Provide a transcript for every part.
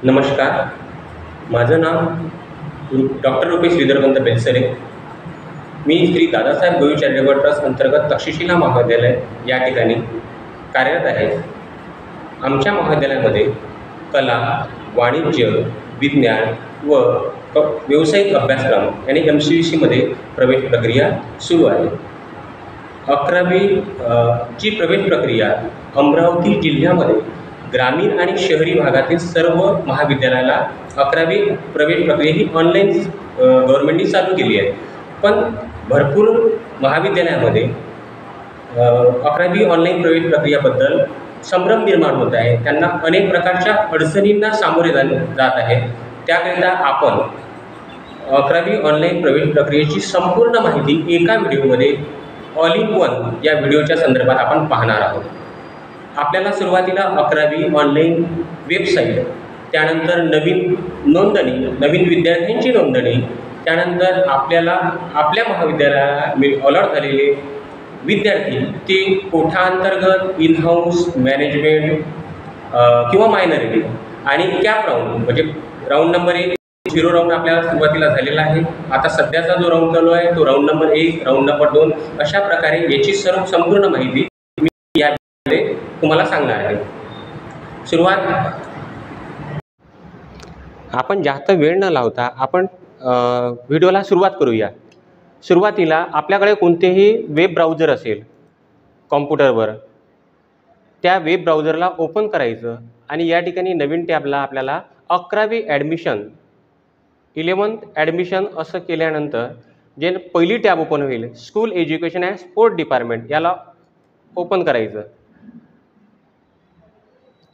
नमस्कार. माझं नाव डॉक्टर रुपेश श्रीधरकांत बेलसरे. मी Shri Dadasaheb Govind charitable trust अंतर्गत तक्षशिला महाविद्यालय या ठिकाणी कार्यरत आहे. आमच्या महाविद्यालयामध्ये कला, वाणिज्य, विज्ञान व व्यावसायिक अभ्यासक्रम आणि MCVCमध्ये प्रवेश प्रक्रिया सुरू आहे. 11वी ची प्रवेश प्रक्रिया अमरावती जिल्ह्यामध्ये ग्रामीण आणि शहरी भागातील सर्व महाविद्यालयाला 11वी प्रवेश प्रक्रिया ही ऑनलाईन गव्हर्नमेंटने चालू केली आहे. पण भरपूर महाविद्यालयामध्ये 11वी ऑनलाईन प्रवेश प्रक्रियाबद्दल संभ्रम निर्माण होत आहे. त्यांना अनेक प्रकारच्या अडचणींना सामोरे जात आहे. त्याकरिता आपण 11वी ऑनलाईन प्रवेश प्रक्रियेची संपूर्ण माहिती एका व्हिडिओमध्ये ऑल इन वन या व्हिडिओच्या संदर्भात आपण पाहणार आहोत. आपल्याला सुरुवातीला 11वी ऑनलाईन वेबसाईट, त्यानंतर नवीन नोंदणी, नवीन विद्यार्थ्यांची नोंदणी, त्यानंतर आपल्याला आपल्या महाविद्यालयाला अलॉट झालेले विद्यार्थी ते कोठाअंतर्गत, इन हाऊस, मॅनेजमेंट किंवा मायनॉरिटी आणि कॅप राऊंड म्हणजे राऊंड नंबर 1 0 राऊंड आपल्याला सुरुवातीला झालेला आहे. आता सध्याचा जो राऊंड चालू आहे तो राऊंड नंबर 1, राऊंड नंबर 2 अशा प्रकारे याची संपूर्ण माहिती मी या तुम्हाला सांगणार आहे. आपण जास्त वेळ न लावता आपण व्हिडिओला सुरुवात करूया. सुरुवातीला आपल्याकडे कोणतेही वेब ब्राउझर असेल कॉम्प्युटरवर, त्या वेब ब्राउझरला ओपन करायचं आणि या ठिकाणी नवीन टॅबला आपल्याला 11वी ॲडमिशन, 11th ॲडमिशन असं केल्यानंतर जे पहिली टॅब ओपन होईल, school education and sport department, याला ओपन करायचं.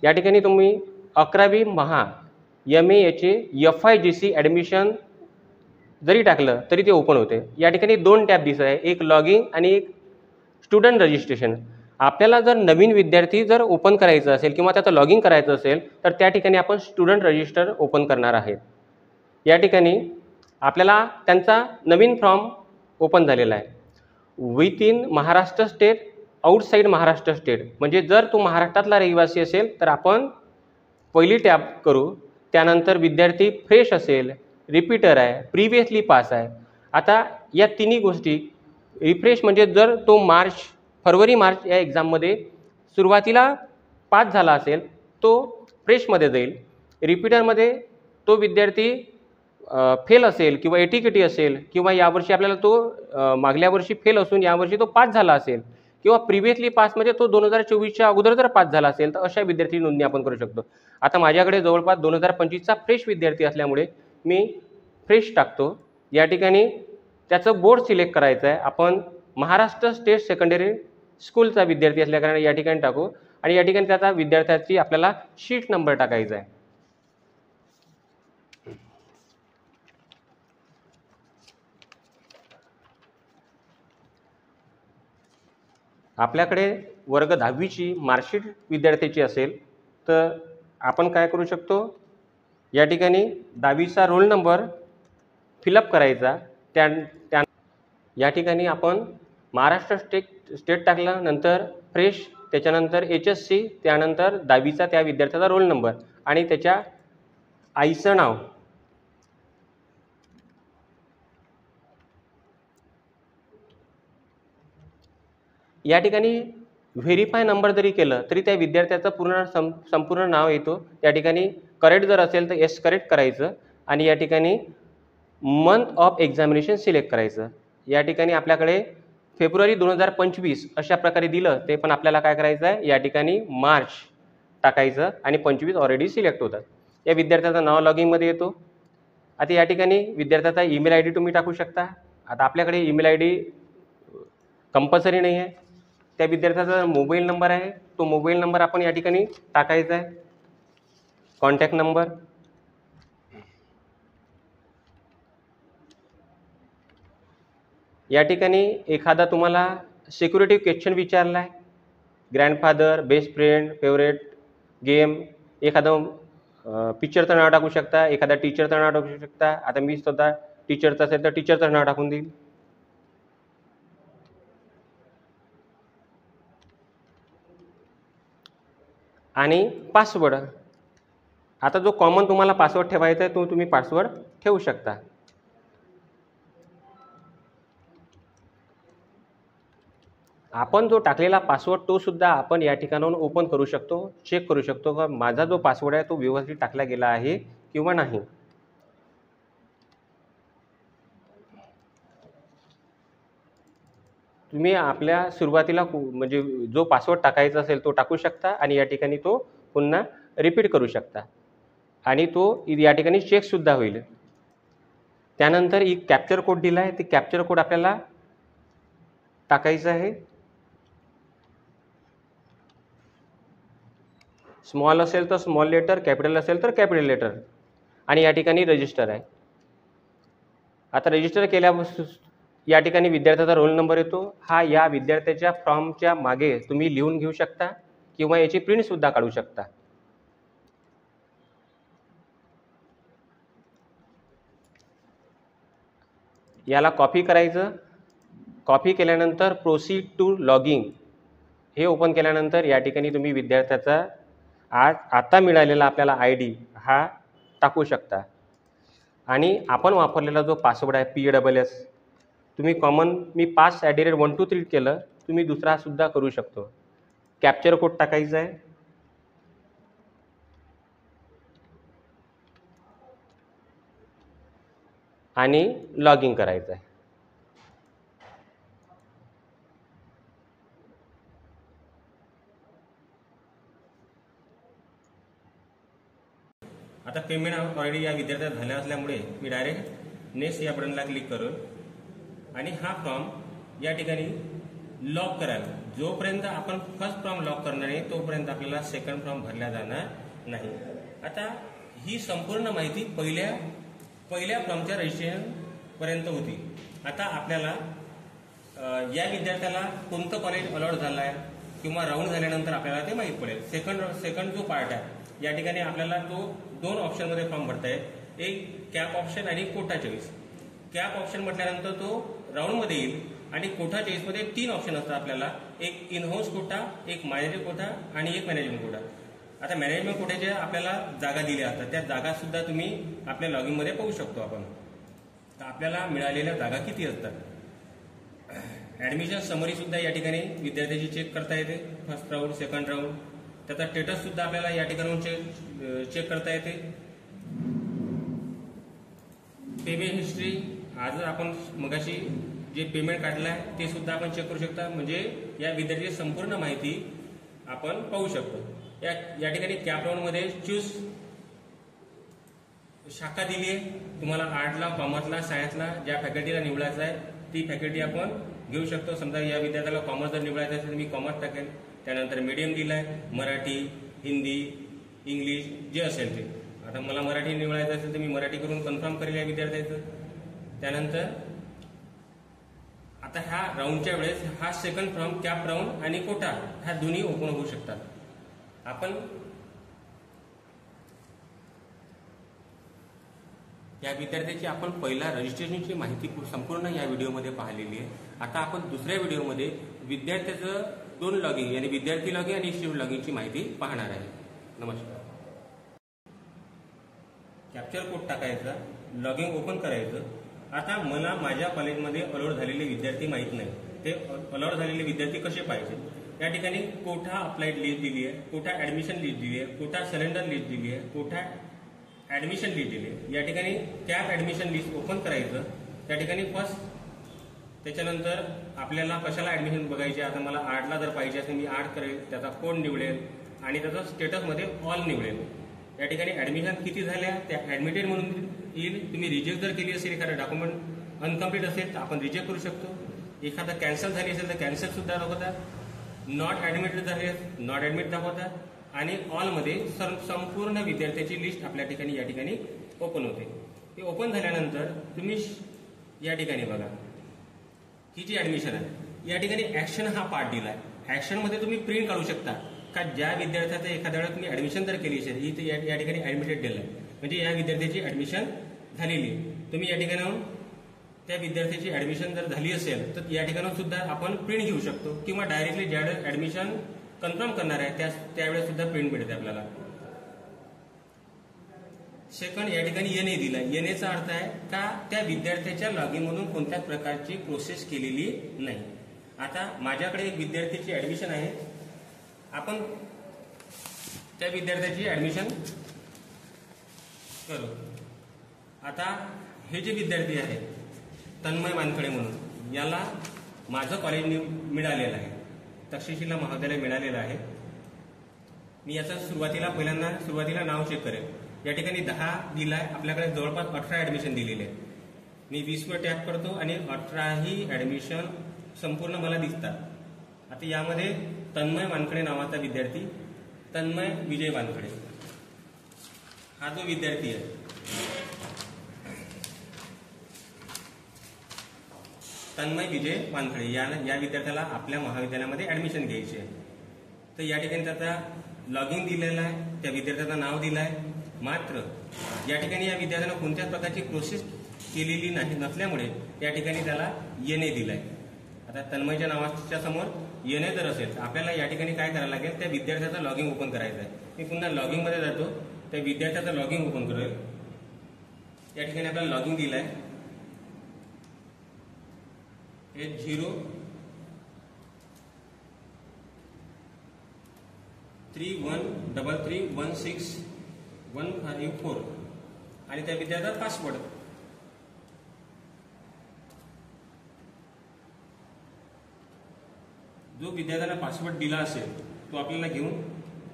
या ठिकाणी तुम्ही 11वी महा MAचे FIGC ॲडमिशन जरी टाकलं तरी ते ओपन होते. या ठिकाणी 2 टॅब दिसत आहे, एक लॉगिंग आणि एक स्टुडंट रजिस्ट्रेशन. आपल्याला जर नवीन विद्यार्थी जर ओपन करायचं असेल किंवा त्याचं लॉगिंग करायचं असेल तर त्या ठिकाणी आपण स्टुडंट रजिस्टर ओपन करणार आहेत. या ठिकाणी आपल्याला त्यांचा नवीन फॉर्म ओपन झालेला आहे. With in Maharashtra state, outside Maharashtra state, म्हणजे जर तो महाराष्ट्रातला रहिवासी असेल तर आपण पहिली टॅब करू. त्यानंतर विद्यार्थी फ्रेश असेल, रिपीटर आहे, प्रिव्हियसली पास आहे. आता या तिन्ही गोष्टी, रिफ्रेश म्हणजे जर तो फरवरी मार्च या एक्झाममध्ये सुरुवातीला पास झाला असेल तो फ्रेशमध्ये जाईल. रिपीटरमध्ये तो विद्यार्थी फेल असेल किंवा एटीकेटी असेल किंवा यावर्षी आपल्याला तो मागल्या वर्षी फेल असून यावर्षी तो पास झाला असेल किंवा प्रिव्हियसली पास म्हणजे तो 2024च्या अगोदर जर पास झाला असेल तर अशा विद्यार्थी नोंदणी आपण करू शकतो. आता माझ्याकडे जवळपास 2025चा फ्रेश विद्यार्थी असल्यामुळे मी फ्रेश टाकतो. या ठिकाणी त्याचं बोर्ड सिलेक्ट करायचं आहे. आपण महाराष्ट्र स्टेट सेकंडरी स्कूलचा विद्यार्थी असल्याकारणे या ठिकाणी टाकू आणि या ठिकाणी त्याचा विद्यार्थ्याची आपल्याला शीट नंबर टाकायचा आहे. आपल्याकडे वर्ग 10वीची मार्कशीट विद्यार्थ्याची असेल तर आपण काय करू शकतो, या ठिकाणी 10वीचा रोल नंबर फिलअप करायचा. त्या या ठिकाणी आपण महाराष्ट्र स्टेट टाकलं, नंतर फ्रेश, त्याच्यानंतर HSC, त्यानंतर 10वीचा त्या विद्यार्थ्याचा रोल नंबर आणि त्याच्या आईचं नाव. या ठिकाणी व्हेरीफाय नंबर जरी केलं तरी त्या विद्यार्थ्याचं संपूर्ण नाव येतो. या ठिकाणी करेक्ट जर असेल तर येस करेक्ट करायचं आणि या ठिकाणी मंथ ऑफ एक्झामिनेशन सिलेक्ट करायचं. या ठिकाणी आपल्याकडे फेब्रुवारी 2025 अशा प्रकारे दिलं ते पण आपल्याला काय करायचं आहे, या ठिकाणी मार्च टाकायचं आणि 25 ऑलरेडी सिलेक्ट होतात. या विद्यार्थ्याचं नाव लॉगिंगमध्ये येतो. आता या ठिकाणी विद्यार्थ्याचा ईमेल ID तुम्ही टाकू शकता. आता आपल्याकडे ईमेल ID कंपल्सरी नाही आहे. त्या विद्यार्थ्याचा मोबाईल नंबर आहे, तो मोबाईल नंबर आपण या ठिकाणी टाकायचा आहे. कॉन्टॅक्ट नंबर, या ठिकाणी एखादा तुम्हाला सिक्युरिटी क्वेश्चन विचारला आहे, grandfather, best friend, favourite game, एखादं पिक्चरचं नाव टाकू शकता, एखादा टीचरचं नाव टाकू शकता. आता मी स्वतः टीचरचं असेल तर टीचरचं नाव टाकून देईल. आणि पासवर्ड. आता जो कॉमन तुम्हाला पासवर्ड ठेवायचा आहे तो तुम्ही पासवर्ड ठेवू शकता. आपण जो टाकलेला पासवर्ड तो सुद्धा आपण या ठिकाणाहून ओपन करू शकतो, चेक करू शकतो का माझा जो पासवर्ड आहे तो व्यवस्थित टाकला गेला आहे किंवा नाही. तुम्ही आपल्या सुरुवातीला म्हणजे जो पासवर्ड टाकायचा असेल तो टाकू शकता आणि या ठिकाणी तो पुन्हा रिपीट करू शकता आणि तो या ठिकाणी चेकसुद्धा होईल. त्यानंतर एक कॅप्चर कोड दिला आहे, ते कॅप्चर कोड आपल्याला टाकायचं आहे. स्मॉल असेल तर स्मॉल लेटर, कॅपिटल असेल तर कॅपिटल लेटर आणि या ठिकाणी रजिस्टर आहे. आता रजिस्टर केल्यावर या ठिकाणी विद्यार्थ्याचा रोल नंबर येतो. हा या विद्यार्थ्याच्या फॉर्मच्या मागे तुम्ही लिहून घेऊ शकता किंवा याची प्रिंटसुद्धा काढू शकता. याला कॉपी करायचं. कॉपी केल्यानंतर प्रोसीड टू लॉगिंग हे ओपन केल्यानंतर या ठिकाणी तुम्ही विद्यार्थ्याचा आता मिळालेला आपल्याला ID हा टाकू शकता आणि आपण वापरलेला जो पासवर्ड आहे PWS तुम्ही कॉमन मी pass@123 केलं, तुम्ही दुसरा सुद्धा करू शकतो. कॅप्चर कोड टाकायचा आहे आणि लॉगिंग करायचं आहे. आता पेमेंट ऑलरेडी या विद्यार्थ्यात झाल्या असल्यामुळे मी डायरेक्ट नेक्स्ट या बटनला क्लिक करून आणि हा फॉर्म या ठिकाणी लॉक करायला. जोपर्यंत आपण फर्स्ट फॉर्म लॉक करणार आहे तोपर्यंत आपल्याला सेकंड फॉर्म भरला जाणार नाही. आता ही संपूर्ण माहिती पहिल्या फॉर्मच्या रजिस्ट्रेशन पर्यंत होती. आता आपल्याला या विद्यार्थ्याला कोणतं कॉलेज अलॉट झालं आहे किंवा राऊंड झाल्यानंतर आपल्याला ते माहीत पडेल. सेकंड जो पार्ट आहे या ठिकाणी आपल्याला तो 2 ऑप्शनमध्ये फॉर्म भरता येईल. एक कॅप ऑप्शन आणि कोटा चॉईस. कॅप ऑप्शन म्हटल्यानंतर तो राऊंडमध्ये येईल आणि कोटा चॉईसमध्ये 3 ऑप्शन असतात आपल्याला. एक इन हाऊस कोटा, एक मायनॉरिटी कोटा आणि एक मॅनेजमेंट कोटा. आता मॅनेजमेंट कोट्याच्या आपल्याला जागा दिल्या असतात, त्या जागा सुद्धा तुम्ही आपल्या लॉगिंगमध्ये पाहू शकतो आपण. तर आपल्याला मिळालेल्या जागा किती असतात. ॲडमिशन समरी सुद्धा या ठिकाणी विद्यार्थ्याची चेक करता येते. फर्स्ट राऊंड, सेकंड राऊंड, त्याचा स्टेटस सुद्धा आपल्याला या ठिकाणून चेक करता येते. पेमेंट हिस्ट्री, आज आपण मगाशी जे पेमेंट काढलं आहे ते सुद्धा आपण चेक करू शकता. म्हणजे या विद्यार्थ्याची संपूर्ण माहिती आपण पाहू शकतो. या ठिकाणी कॅप राऊंडमध्ये चूज शाखा दिली आहे. तुम्हाला आर्टला, कॉमर्सला, सायन्सला ज्या फॅकल्टीला निवडायचं आहे ती फॅकल्टी आपण घेऊ शकतो. समजा या विद्यार्थ्याला कॉमर्स जर निवडायचं असेल तर मी कॉमर्स टाकेल. त्यानंतर मीडियम दिला आहे, मराठी, हिंदी, इंग्लिश जे असेल ते. आता मला मराठी निवडायचं असेल तर मी मराठी करून कन्फर्म करेल या विद्यार्थ्याचं. त्यानंतर आता ह्या राऊंडच्या वेळेस हा सेकंड फॉर्म कॅप राऊंड आणि कोटा ह्या दोन्ही ओपन होऊ शकतात. आपण या विद्यार्थ्याची आपण पहिला रजिस्ट्रेशनची माहिती संपूर्ण या व्हिडिओमध्ये पाहिलेली आहे. आता आपण दुसऱ्या व्हिडिओमध्ये विद्यार्थ्याचं 2 लॉगिंग यानी विद्यार्थी लॉगिंग आणि स्टुडंट लॉगिंगची माहिती पाहणार आहे. नमस्कार. कॅप्चर कोड टाकायचा, लॉगिंग ओपन करायचं. आता मला माझ्या कॉलेजमध्ये अलॉट झालेले विद्यार्थी माहीत नाही, ते अलॉट झालेले विद्यार्थी कसे पाहिजे. या ठिकाणी कोठा अप्लाइड लिस्ट दिली आहे, कोठा ऍडमिशन लिस्ट दिली आहे, कोठा सिलेंडर लिस्ट दिली आहे, कोठा ऍडमिशन लिस्ट दिली आहे. या ठिकाणी कॅप ऍडमिशन लिस्ट ओपन करायचं. त्या ठिकाणी फर्स्ट, त्याच्यानंतर आपल्याला कशाला ऍडमिशन बघायचे. आता मला आर्टला जर पाहिजे असेल मी आर्ट करेल, त्याचा कोड निवडेल आणि त्याचा स्टेटसमध्ये ऑल निवडेल. या ठिकाणी ऍडमिशन किती झाल्या त्या ऍडमिटेड म्हणून येईल. तुम्ही रिजेक्ट जर केली असेल, एखादा डॉक्युमेंट अनकम्प्लीट असेल तर आपण रिजेक्ट करू शकतो. एखादा कॅन्सल झाली असेल तर कॅन्सल सुद्धा दाखवतात. नॉट ऍडमिटेड झाले नॉट ऍडमिट दाखवतात आणि ऑलमध्ये संपूर्ण विद्यार्थ्याची लिस्ट आपल्या ठिकाणी या ठिकाणी ओपन होते. ते ओपन झाल्यानंतर तुम्ही या ठिकाणी बघा ही जी ऍडमिशन आहे या ठिकाणी ऍक्शन हा पार्ट दिला आहे. ऍक्शनमध्ये तुम्ही प्रिंट काढू शकता का ज्या विद्यार्थ्याचं एखाद्या वेळेस तुम्ही ऍडमिशन जर केली असेल ही या ठिकाणी ऍडमिटेड दिलं आहे म्हणजे या विद्यार्थ्याची ऍडमिशन झालेली आहे. तुम्ही या ठिकाणाहून त्या विद्यार्थ्याची ऍडमिशन जर झाली असेल तर या ठिकाणून सुद्धा आपण प्रिंट घेऊ शकतो किंवा डायरेक्टली ज्यावेळेस ऍडमिशन कन्फर्म करणार आहे त्यावेळेस सुद्धा प्रिंट मिळते आपल्याला. सेकंड, या ठिकाणी एन ए दिला. एन एचा अर्थ आहे का त्या विद्यार्थ्याच्या लॉगिन मधून कोणत्याच प्रकारची प्रोसेस केलेली नाही. आता माझ्याकडे एक विद्यार्थ्याची ऍडमिशन आहे. आपण त्या विद्यार्थ्याची ऍडमिशन करू. आता हे जे विद्यार्थी आहे तन्मय वानखडे म्हणून, याला माझं कॉलेज मिळालेलं आहे, तक्षशिला महाविद्यालय मिळालेलं आहे. मी याचं सुरुवातीला नाव चेक करेल. या ठिकाणी 10 दिलाय. आपल्याकडे जवळपास 18 ऍडमिशन दिलेले आहेत. मी 20 वर टॅप करतो आणि 18ही ऍडमिशन संपूर्ण मला दिसतात. आता यामध्ये तन्मय वानखडे नावाचा विद्यार्थी, तन्मय विजय वानखडे हा जो विद्यार्थी आहे, तन्मय विजय वानखडे या विद्यार्थ्याला आपल्या महाविद्यालयामध्ये ऍडमिशन घ्यायची आहे. तर या ठिकाणी त्याचा लॉगिन दिलेला आहे, त्या विद्यार्थ्याचं नाव दिलं आहे. मात्र या ठिकाणी या विद्यार्थ्यानं कोणत्याच प्रकारची प्रोसेस केलेली नसल्यामुळे या ठिकाणी त्याला एन ए दिलाय. आता तन्मयच्या नावाच्या समोर एन ए जर असेल तर आपल्याला या ठिकाणी काय करायला लागेल, त्या विद्यार्थ्याचं लॉगिन ओपन करायचं आहे. मी पुन्हा लॉगिन मध्ये जातो, त्या विद्यार्थ्याचं लॉगिन ओपन करेल. या ठिकाणी आपल्याला लॉगिन दिलाय 031331615 आणि त्या विद्यार्थ्याचा पासवर्ड. जो विद्यार्थ्याला पासवर्ड दिला असेल तो आपल्याला घेऊन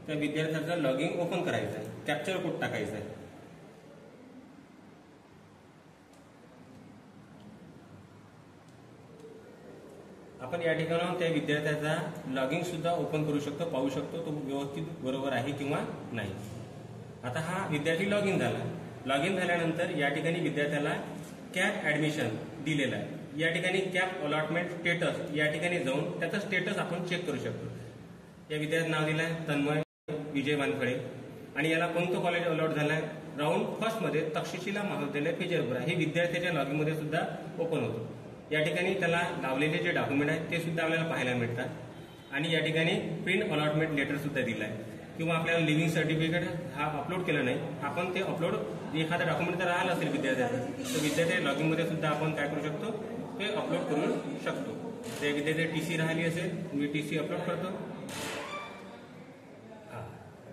त्या विद्यार्थ्याचा लॉगिन ओपन करायचा आहे, कॅप्चर कोड टाकायचा आहे. आपण या ठिकाणी त्या विद्यार्थ्याचा लॉगिन सुद्धा ओपन करू शकतो, पाहू शकतो तो व्यवस्थित बरोबर आहे किंवा नाही. आता हा विद्यार्थी लॉगिन झाला. लॉगिन झाल्यानंतर या ठिकाणी विद्यार्थ्याला कॅप ऍडमिशन दिलेला आहे. या ठिकाणी कॅप अलॉटमेंट स्टेटस या ठिकाणी जाऊन त्याचं स्टेटस आपण चेक करू शकतो. या विद्यार्थ्याचं नाव दिलं आहे तन्मय विजय वानखडे आणि याला कोणतं कॉलेज अलॉट झालं आहे, राऊंड फर्स्ट मध्ये तक्षशिला महाविद्यालय फिजरपुरा. हे विद्यार्थ्याच्या लॉगिन मध्ये सुद्धा ओपन होतो. या ठिकाणी त्याला लावलेले जे डॉक्युमेंट आहेत ते सुद्धा आपल्याला पाहायला मिळतात. आणि या ठिकाणी प्रिंट अलॉटमेंट लेटर सुद्धा दिला आहे. किंवा आपल्याला लिव्हिंग सर्टिफिकेट हा अपलोड केला नाही, आपण ते अपलोड एखादा डॉक्युमेंट जर राहिलं असेल विद्यार्थ्याचं तर विद्यार्थ्या लॉगिन मध्ये सुद्धा आपण काय करू शकतो, ते अपलोड करू शकतो. त्या विद्यार्थी टीसी राहिली असेल, मी टीसी अपलोड करतो.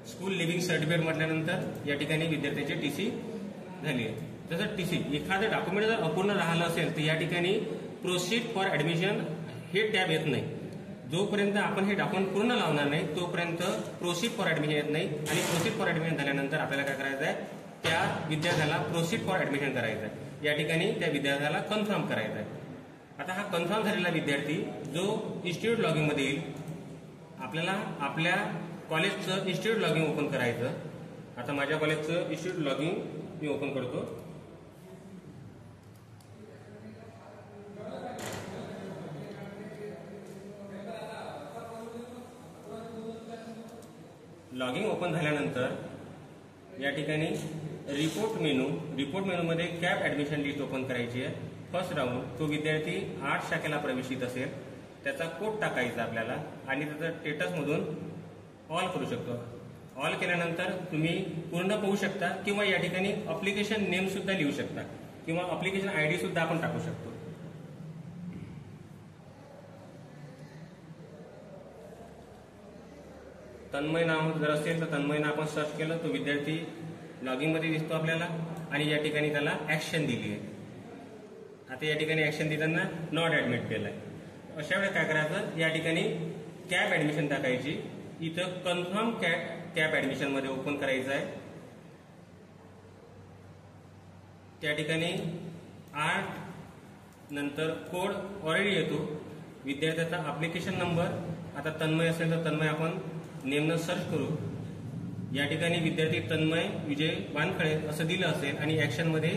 स्कूल लिव्हिंग सर्टिफिकेट म्हटल्यानंतर या ठिकाणी विद्यार्थ्याची टीसी झाली आहे. जसं टीसी एखादं डॉक्युमेंट जर अपूर्ण राहिलं असेल तर या ठिकाणी प्रोसीड फॉर ऍडमिशन हे टॅब येत नाही. जोपर्यंत आपण हे डॉक्युमेंट पूर्ण लावणार नाही तोपर्यंत प्रोसीड फॉर ऍडमिशन येत नाही. आणि प्रोसीड फॉर ऍडमिशन झाल्यानंतर आपल्याला काय करायचं आहे, त्या विद्यार्थ्याला प्रोसीड फॉर ऍडमिशन करायचं आहे. या ठिकाणी त्या विद्यार्थ्याला कन्फर्म करायचं आहे. आता हा कन्फर्म झालेला विद्यार्थी जो इन्स्टिट्यूट लॉगिन मध्ये येईल, आपल्याला आपल्या कॉलेजचं इन्स्टिट्यूट लॉगिन ओपन करायचं. आता माझ्या कॉलेजचं इन्स्टिट्यूट लॉगिन मी ओपन करतो. लॉगिन ओपन झाल्यानंतर या ठिकाणी रिपोर्ट मेनूमध्ये कॅप ऍडमिशन लिस्ट ओपन करायची आहे. फर्स्ट राऊंड तो विद्यार्थी 8 शाखेला प्रवेशित असेल, त्याचा कोड टाकायचा आपल्याला आणि त्याचा स्टेटस मधून ऑल करू शकतो. ऑल केल्यानंतर तुम्ही पूर्ण पाहू शकता किंवा या ठिकाणी अप्लिकेशन नेम सुद्धा लिहू शकता किंवा अप्लिकेशन आयडी सुद्धा आपण टाकू शकतो. तन्मय नाव जर असेल तर तन्मय नाव आपण सर्च केलं तो विद्यार्थी लॉगिन मध्ये दिसतो आपल्याला आणि या ठिकाणी त्याला ऍक्शन दिली आहे. आता या ठिकाणी ऍक्शन देताना नॉट ऍडमिट केलंय. अशा वेळेस काय करायचं, या ठिकाणी कॅप ऍडमिशन टाकायची. इथं कन्फर्म कॅप ऍडमिशन मध्ये ओपन करायचं आहे. त्या ठिकाणी 8 नंतर कोड ऑलरेडी येतो, विद्यार्थ्याचा अप्लिकेशन नंबर. आता तन्मय असेल तर तन्मय आपण नेमनं सर्च करू. या ठिकाणी विद्यार्थी तन्मय विजय वानखडे असं दिलं असेल आणि ऍक्शन मध्ये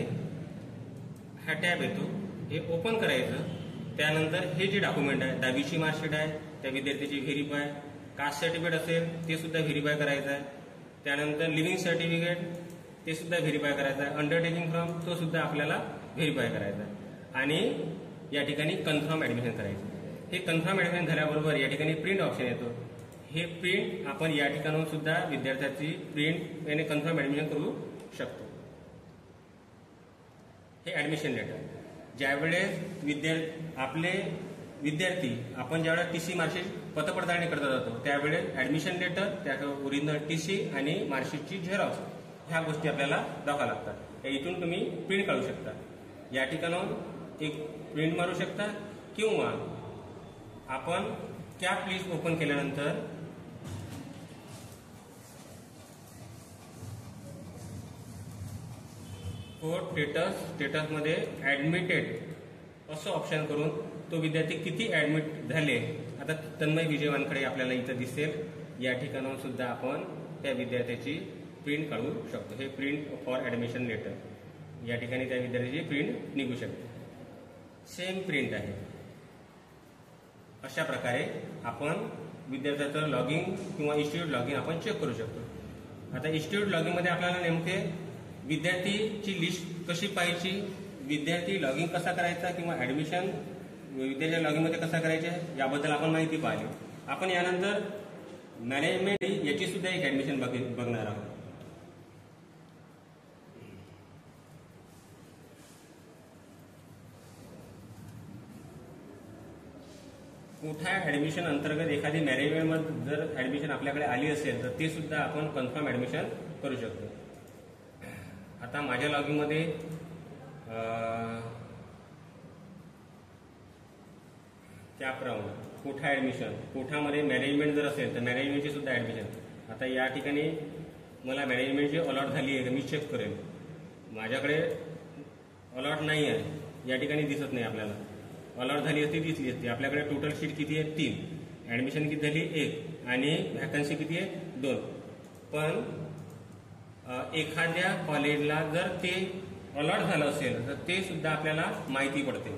हा टॅब येतो, हे ओपन करायचं. त्यानंतर हे जे डॉक्युमेंट आहे, 10वीची मार्कशीट आहे, त्या विद्यार्थ्याची व्हेरीफाय, कास्ट सर्टिफिकेट असेल ते सुद्धा व्हेरीफाय करायचं आहे. त्यानंतर लिव्हिंग सर्टिफिकेट ते सुद्धा व्हेरीफाय करायचं आहे. अंडरटेकिंग फॉर्म तो सुद्धा आपल्याला व्हेरीफाय करायचा आहे. आणि या ठिकाणी कन्फर्म ऍडमिशन करायचं. हे कन्फर्म ऍडमिशन झाल्याबरोबर या ठिकाणी प्रिंट ऑप्शन येतो. हे प्रिंट आपण या ठिकाणून सुद्धा विद्यार्थ्याची प्रिंट याने कन्फर्म ऍडमिशन करू शकतो. हे ॲडमिशन लेटर. ज्यावेळेस आपले विद्यार्थी आपण ज्यावेळेस TC मार्कशीट पतपडताळणी करता जातो त्यावेळेस ॲडमिशन लेटर, त्याचं ओरिजिनल TC आणि मार्कशीटची झेरॉक्स ह्या गोष्टी आपल्याला दाखवा लागतात. इथून तुम्ही प्रिंट काढू शकता. या ठिकाणाहून एक प्रिंट मारू शकता किंवा आपण कॅप लिस्ट ओपन केल्यानंतर कोड स्टेटसमध्ये ॲडमिटेड असं ऑप्शन करून तो विद्यार्थी किती ॲडमिट झाले आता तन्मय विजयवानकडे आपल्याला इथं दिसेल. या ठिकाणाहून सुद्धा आपण त्या विद्यार्थ्याची प्रिंट काढू शकतो. हे प्रिंट फॉर ॲडमिशन लेटर. या ठिकाणी त्या विद्यार्थ्याची प्रिंट निघू शकते. सेम प्रिंट आहे. अशा प्रकारे आपण विद्यार्थ्याचं लॉगिन किंवा इन्स्टिट्यूट लॉगिन आपण चेक करू शकतो. आता इन्स्टिट्यूट लॉगिनमध्ये आपल्याला नेमके विद्यार्थीची लिस्ट कशी पाहायची, विद्यार्थी लॉगिन कसा करायचा किंवा ॲडमिशन विद्यार्थ्याच्या लॉगिनमध्ये कसा करायचे याबद्दल आपण माहिती पाहिली. आपण यानंतर मॅनेजमेंट याची सुद्धा एक ॲडमिशन बघणार आहोत. कोठा ॲडमिशन अंतर्गत एखादी मॅनेजमेंटमध्ये जर ॲडमिशन आपल्याकडे आली असेल तर ते सुद्धा आपण कन्फर्म ॲडमिशन करू शकतो. आता माझ्या लॉगिनमध्ये कॅप राऊंड, कोठा ॲडमिशन, कोठामध्ये मॅनेजमेंट जर असेल तर मॅनेजमेंटची सुद्धा ॲडमिशन. आता या ठिकाणी मला मॅनेजमेंटची अलॉट झाली आहे का मी चेक करेन. माझ्याकडे अलॉट नाही आहे, या ठिकाणी दिसत नाही आपल्याला. अलॉट झाली असती दिसली असती. आपल्याकडे टोटल सीट किती आहे 3, ॲडमिशन किती झाली 1 आणि व्हॅकन्सी किती आहे 2. पण एखाद्या कॉलेजला जर ते अलॉट झालं असेल तर ते सुद्धा आपल्याला माहिती पडते.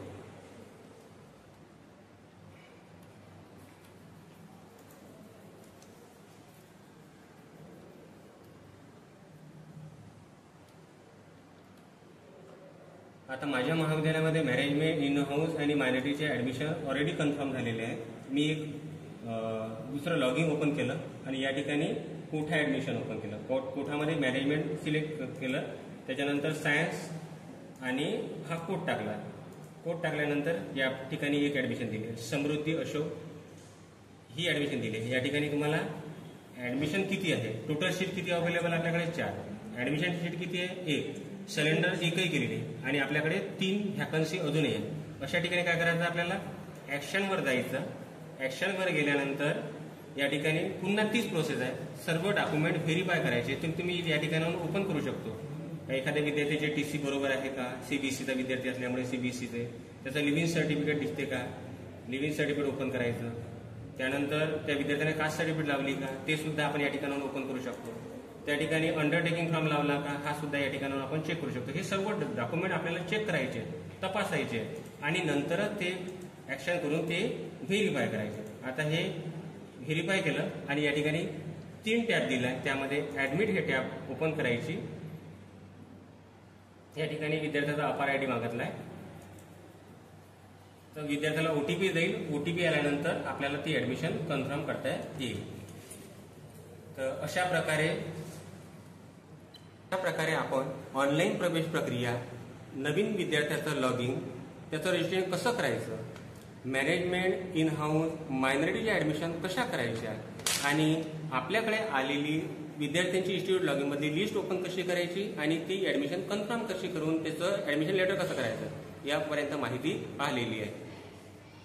आता माझ्या महाविद्यालयामध्ये मॅनेजमेंट, इन हाऊस आणि मायनॉरिटीचे ॲडमिशन ऑलरेडी कन्फर्म झालेले आहे. मी एक दुसरं लॉगिन ओपन केलं आणि या ठिकाणी कोठा ॲडमिशन ओपन केलं. कोठामध्ये मॅनेजमेंट सिलेक्ट केलं, त्याच्यानंतर सायन्स आणि हा कोड टाकला. कोड टाकल्यानंतर या ठिकाणी एक ॲडमिशन दिली, समृद्धी अशोक ही ॲडमिशन दिली. या ठिकाणी तुम्हाला ॲडमिशन किती आहे, टोटल सीट किती अवेलेबल आपल्याकडे 4, ॲडमिशन सीट किती आहे 1, सिलेंडर एकही केलेली आणि आपल्याकडे 3 व्हॅकन्सी अजूनही आहे. अशा ठिकाणी काय करायचं आपल्याला ॲक्शनवर जायचं. ॲक्शनवर गेल्यानंतर या ठिकाणी पुन्हा तीच प्रोसेस आहे. सर्व डॉक्युमेंट व्हेरीफाय करायचे. तुम्ही या ठिकाणाहून ओपन करू शकतो. एखाद्या विद्यार्थ्याचे TC बरोबर आहे का, CBSEचा विद्यार्थी असल्यामुळे CBSEचे, त्याचं लिव्हिंग सर्टिफिकेट दिसते का, लिव्हिंग सर्टिफिकेट ओपन करायचं. त्यानंतर त्या विद्यार्थ्याने कास्ट सर्टिफिकेट लावली का ते सुद्धा आपण या ठिकाणाहून ओपन करू शकतो. त्या ठिकाणी अंडरटेकिंग फॉर्म लावला का हा सुद्धा या ठिकाणाहून आपण चेक करू शकतो. हे सर्व डॉक्युमेंट आपल्याला चेक करायचे, तपासायचे आणि नंतरच ते ॲक्शन करून ते व्हेरीफाय करायचे. आता हे व्हेरीफाय केलं आणि या ठिकाणी 3 टॅब दिला आहे. त्यामध्ये ॲडमिट हे टॅब ओपन करायची. या ठिकाणी विद्यार्थ्याचा अपार ID मागितला आहे तर विद्यार्थ्याला OTP जाईल. OTP आल्यानंतर आपल्याला ती ॲडमिशन कन्फर्म करता येईल. तर अशा प्रकारे आपण ऑनलाईन प्रवेश प्रक्रिया, नवीन विद्यार्थ्याचं लॉगिन, त्याचं रजिस्ट्रेशन कसं करायचं, मॅनेजमेंट, इन हाऊस, मायनॉरिटीचे ॲडमिशन कशा करायच्या आणि आपल्याकडे आलेली विद्यार्थ्यांची इन्स्टिट्यूट लॉगिनमधली लिस्ट ओपन कशी करायची आणि ती ॲडमिशन कन्फर्म कशी करून त्याचं ॲडमिशन लेटर कसं करायचं यापर्यंत माहिती पाहिलेली आहे.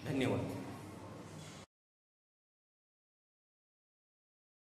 धन्यवाद.